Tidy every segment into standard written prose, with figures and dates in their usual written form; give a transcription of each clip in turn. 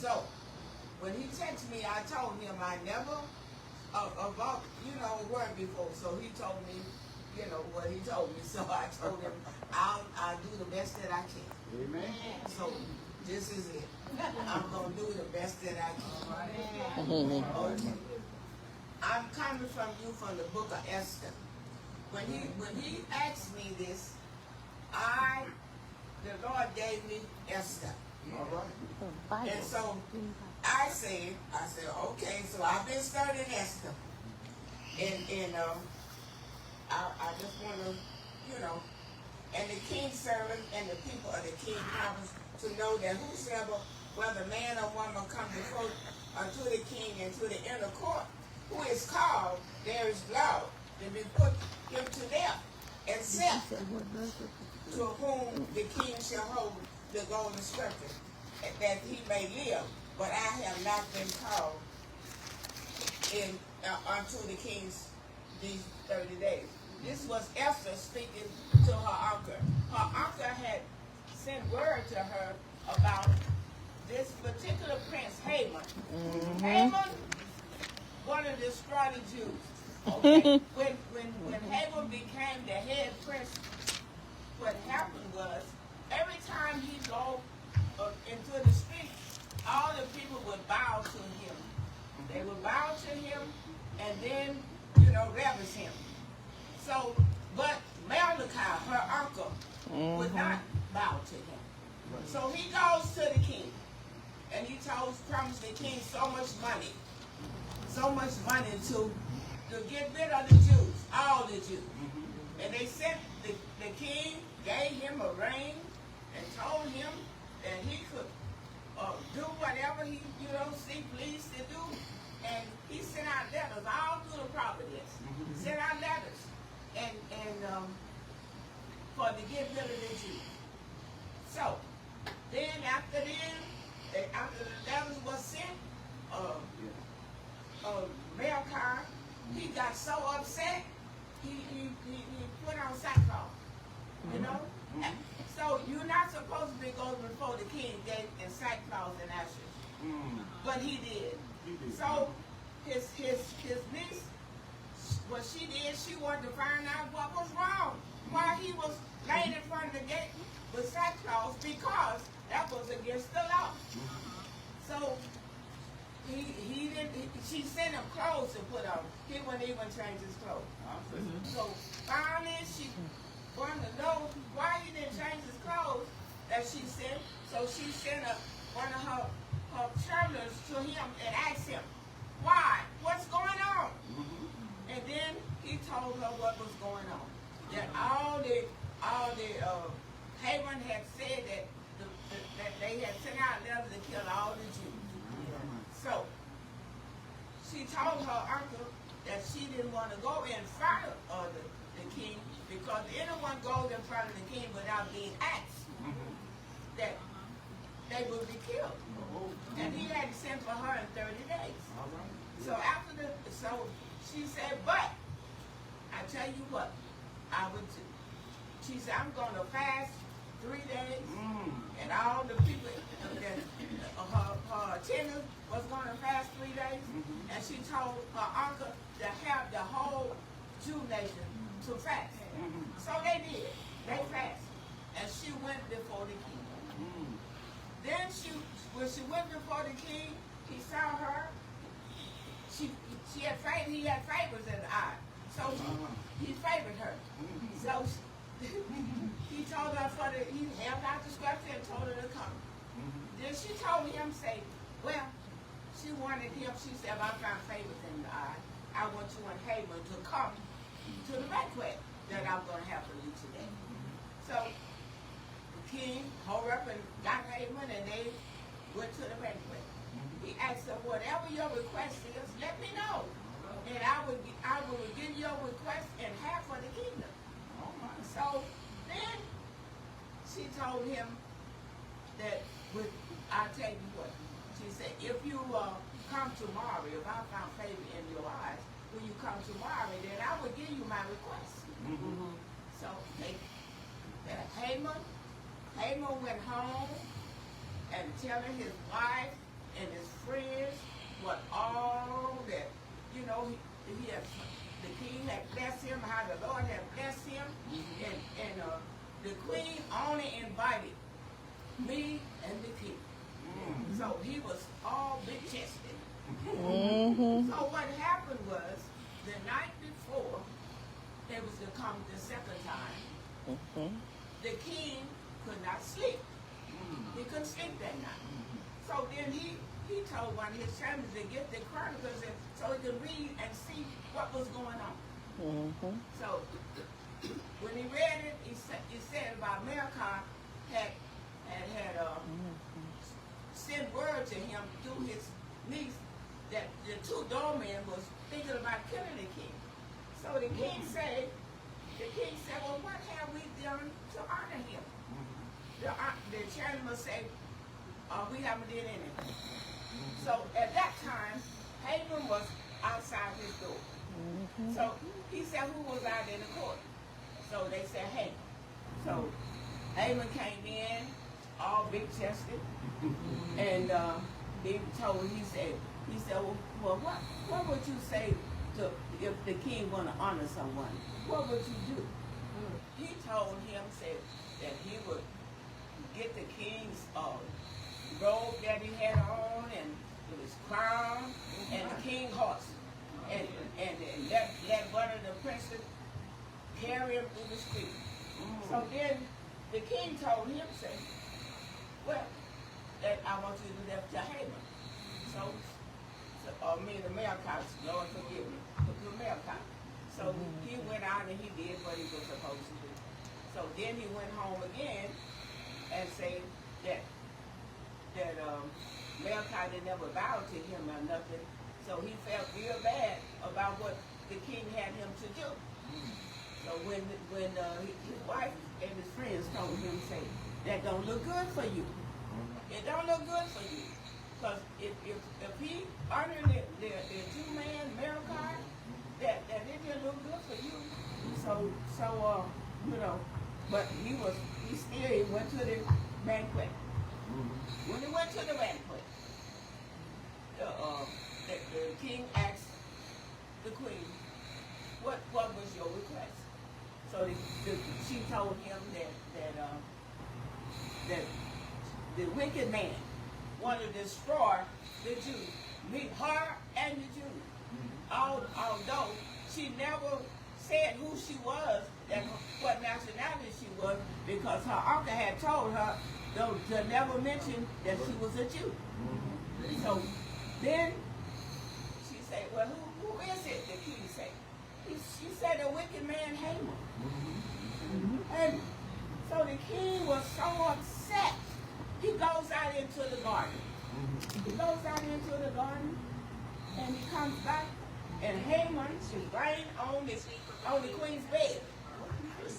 So when he texted me, I told him I never about a word before. So he told me, what he told me. So I told him I'll do the best that I can. Amen. So this is it. I'm gonna do the best that I can. Okay. I'm coming from you from the book of Esther. When he asked me this, the Lord gave me Esther. All right. And so I said, okay, so I've been studying Esther. And I just want to, and the king's servant and the people of the king's province to know that whosoever, whether man or woman, come before unto the king and to the inner court, who is called, there is law to be put him to death, except to whom the king shall hold the golden scepter, that he may live. But I have not been called unto the king's these 30 days. This was Esther speaking to her uncle. Her uncle had sent word to her about this particular prince, Haman. Haman wanted to destroy the Jews. Okay? when Haman became the head prince, what happened was every time he go into the street, all the people would bow to him. They would bow to him and then, reverence him. So, but Mordecai, her uncle, would not bow to him. So he goes to the king, and he promised the king so much money to get rid of the Jews, all the Jews. And they sent the king, gave him a ring, and told him that he could do whatever he, see pleased to do. And he sent out letters all through the province. Sent out letters and for to get rid of the Jews. So then after the letters was sent, Mordecai, he got so upset, he put on sackcloth. So you're not supposed to be going before the king in sackcloth and ashes. But he did. So his niece, what she did, she wanted to find out what was wrong. Why he was laying in front of the gate with sackcloth, because that was against the law. So she sent him clothes to put on. He wouldn't even change his clothes. So finally she wanted to know why he didn't change his clothes that she sent. So she sent one of her travelers to him and asked him, why? What's going on? And then he told her what was going on. That all the Haman had said that they had sent out letters to kill all the Jews. So she told her uncle that she didn't want to go in front of the king, because anyone goes in front of the king without being asked, that they would be killed. And he had to send for her in 30 days. So so she said, but I tell you what, I would do. She said, I'm going to fast 3 days, and all the people, her attendants was going to fast 3 days, and she told her uncle to have the whole Jew nation to fast. So they did. They fasted. And she went before the king. Then when she went before the king, he saw her. He had favors in the eye. So he favored her. So he told her he held out the scripture and told her to come. Then she told him, well, she wanted him, she said, I found favors in the eye. I want you and Haman to come to the banquet that I'm going to have for you today. So the king hurried up and got Haman, and they went to the banquet. He asked her, whatever your request is, let me know. And I will give your request in half of the kingdom. So then she told him that, I'll tell you what. She said, if you come tomorrow, if I found favor in your eyes, when you come tomorrow, then I will give you my request. So Haman went home and telling his wife and his friends, what all that, he had, the king had blessed him, how the Lord had blessed him, and the queen only invited me and the king. So he was all big chested. So what happened was, the night before they was to come the second time, the king could not sleep. He couldn't sleep that night. So then he told one of his chambers to get the chronicles so he could read and see what was going on. So when he read it, he said about Malachi had sent word to him through his niece that the two doormen was thinking about killing the king. So the king said, well, what have we done to honor him? The chairman said, we haven't did anything. So at that time, Haman was outside his door. So he said, who was out in the court? So they said, Haman. So Haman came in, all big chested, and he said, well, what would you say to if the king want to honor someone? What would you do? He told him, said that he would get the king's robe that he had on and his crown and the king's horse, and let one of the princes carry him through the street. So then the king told him, say, well, that I want you to do that to Haman. So me and the Malachi, Lord forgive me, the Malachi. So he went out and he did what he was supposed to do. So then he went home again and said that Malachi didn't ever bow to him or nothing. So he felt real bad about what the king had him to do. So when his wife and his friends told him, say, that don't look good for you. It don't look good for you. Because if he honored the Jew man, Malachi, that it didn't look good for you. So but he went to the banquet. When he went to the banquet, the king asked the queen, what was your request? So she told him that the wicked man wanted to destroy the Jews, her and the Jews. Although she never said who she was and what nationality she was, because her uncle had told her to never mention that she was a Jew. So then she said, well, who is it? The king said. She said the wicked man Haman. And so the king was so upset. He goes out into the garden. He goes out into the garden and he comes back and Haman is lying on the queen's bed.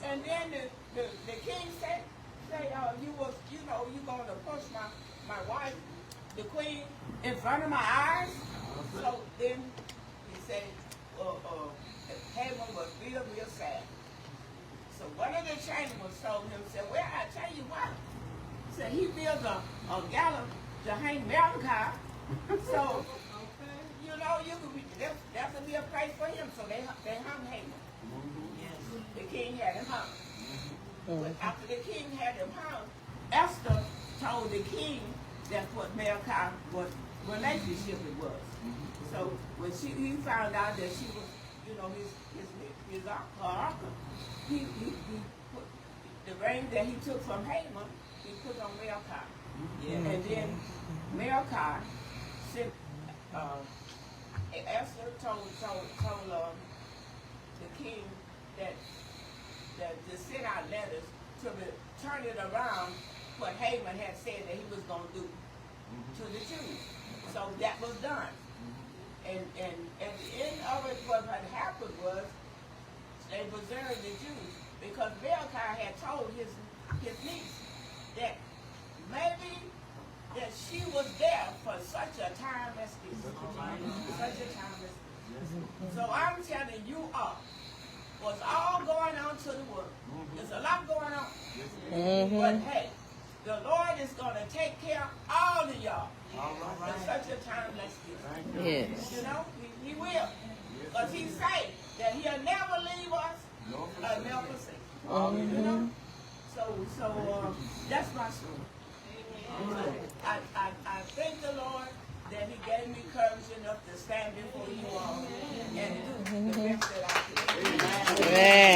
And then the king said, you gonna push my wife, the queen, in front of my eyes? So then he said, Haman was real sad. So one of the chamberlains told him, said, well, I tell you what. Said he built a gallows to hang Malachi. So, you could be, that would be a place for him. So they hung Haman. The king had him hung. But after the king had him hung, Esther told the king that's what Malachi, what relationship it was. So when he found out that she was, his uncle, he put the ring that he took from Haman, he put on Malachi. And then Malachi sent, Esther told the king that to send out letters to turn it around what Haman had said that he was going to do to the Jews. So that was done. And at the end of it, what had happened was they preserved the Jews because Malachi had told his niece that maybe that she was there for such a time as this. Such a time as this. So I'm telling you all, what's all going on to the world. There's a lot going on. But hey, the Lord is going to take care of all of y'all. All right. You know, he will. Because he say that he'll never leave us or never forsake us. You know? So that's my story. I thank the Lord that he gave me courage enough to stand before you all and do the best that I can.